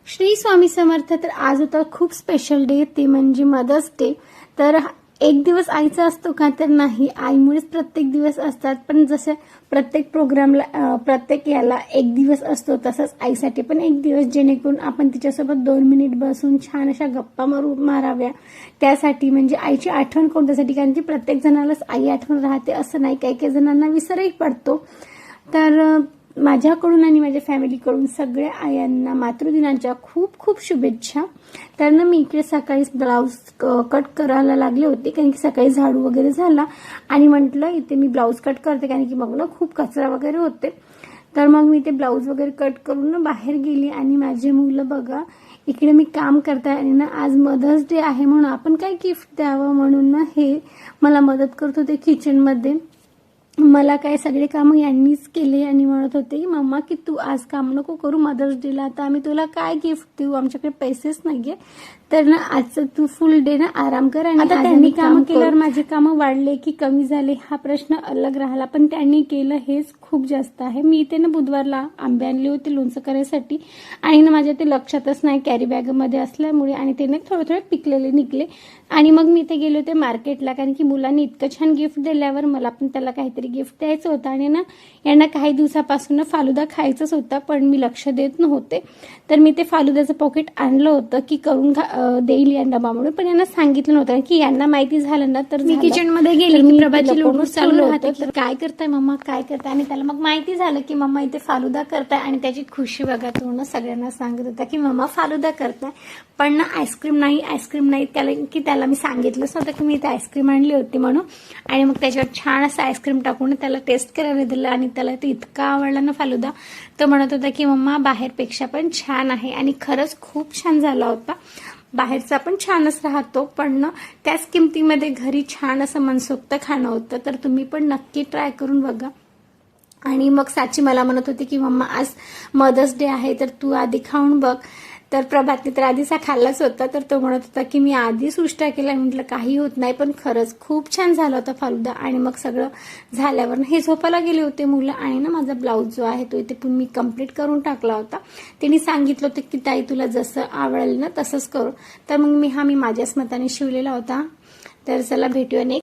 श्री स्वामी समर्थ। तर आज होता खूप स्पेशल डे, ते म्हणजे मदर्स डे। तर एक दिवस आईचा असतो का, तर नाही, आईमुळेच प्रत्येक दिवस असतात। पण जसं प्रत्येक प्रोग्रामला प्रत्येक याला एक दिवस असतो, तसंच आईसाठी पण एक दिवस, जेणेकरून आपण तिच्यासोबत 2 मिनिट बसून छान अशा गप्पा माराव्या। त्यासाठी म्हणजे आईची आठवण करून, त्यासाठी, कारण की प्रत्येक जणालाच आई आठवण राहते असं नाही, काही काही जणांना विसरही पडतो। तर माझ्याकडून आणि माझ्या फॅमिलीकडून सगळ्या आयांना मातृदिनाच्या खूप खूप शुभेच्छा। तर मी इकडे सकाळी ब्लाऊज कट करायला लागले होते, कारण की सकाळी झाडू वगैरे झाला आणि म्हटलं इथे मी ब्लाऊज कट करते, कारण की मग खूप कचरा वगैरे होते। तर मग मी ते ब्लाऊज वगैरे कट करून बाहेर गेली आणि माझे मुलं बघा इकडे मी काम करताय आणि ना आज मदर्स डे आहे म्हणून आपण काय गिफ्ट द्यावं म्हणून ना हे मला मदत करत होते किचनमध्ये। मला काय सगळे काम यांनीच केले आणि म्हणत होते की मम्मा की तू आज काम नको करू मदर्स डेला, आता आम्ही तुला काय गिफ्ट देऊ, आमच्याकडे पैसेच नाहीये, तर ना आजचं तू फुल डे ना आराम कर। आणि आता त्यांनी काम केल्यावर माझे काम वाढले की कमी झाले हा प्रश्न अलग राहिला, पण त्यांनी केलं हेच खूप जास्त आहे। मी इथे ना बुधवारला आंबे आणले होते लोणचं करायसाठी आणि ना माझ्या ते लक्षातच नाही कॅरी बॅग मध्ये असल्यामुळे, आणि ते ना थोडे थोडे पिकलेले निघले। आणि मग मी इथे गेले होते मार्केटला, कारण की मुलांनी इतकं छान गिफ्ट दिल्यावर मला पण त्याला काहीतरी गिफ्ट द्यायचं होतं। आणि ना यांना काही दिवसापासून फालुदा खायचाच होता, पण मी लक्ष देत नव्हते। तर मी ते फालुद्याचं पॉकेट आणलं होतं की करून देईल यांना म्हणून, पण यांना सांगितलं नव्हतं की यांना माहिती झालं ना तर मी किचन मध्ये गेली, मी प्रभाची लोटून चालू होतं तर काय करताय मम्मा काय करताय, आणि त्याला मग माहिती झालं की मम्मा इथे फालुदा करताय, आणि त्याची खुशी बघा तो सगळ्यांना सांगत होता की मम्मा फालुदा करताय, पण ना आईस्क्रीम नाही, त्याला मी सांगितलंच नव्हतं की मी इथे आईस्क्रीम आणली होती म्हणून। आणि मग त्याच्यावर छान असं आईस्क्रीम टाकून त्याला टेस्ट करायला दिलं, आणि त्याला ते इतका आवडला ना फालुदा, तो म्हणत होता की मम्मा बाहेरपेक्षा पण छान आहे, आणि खरंच खूप छान झाला होता। बाहेरचा पण छानच राहतो, पण ना त्याच किमतीमध्ये घरी छान असं मनसोक्त खाणं होतं। तर तुम्ही पण नक्की ट्राय करून बघा। आणि मग साची मला म्हणत होती की मम्मा आज मदर्स डे आहे तर तू आधी खाऊन बघ, तर प्रभातने तर आधीचा खाल्लाच होता, तर तो म्हणत होता की मी आधीच उष्टा केला। म्हटलं काही होत नाही, पण खरंच खूप छान झाला होता फालुदा। आणि मग सगळं झाल्यावर हे झोपायला गेले होते मुलं, आणि ना माझा ब्लाऊज जो आहे तो इथे पण मी कम्प्लीट करून टाकला होता। त्यांनी सांगितलं होतं की ताई तुला जसं आवडेल ना तसंच करू, तर मग मी माझ्याच मताने शिवलेला होता। तर चला भेटूया नेक्स्ट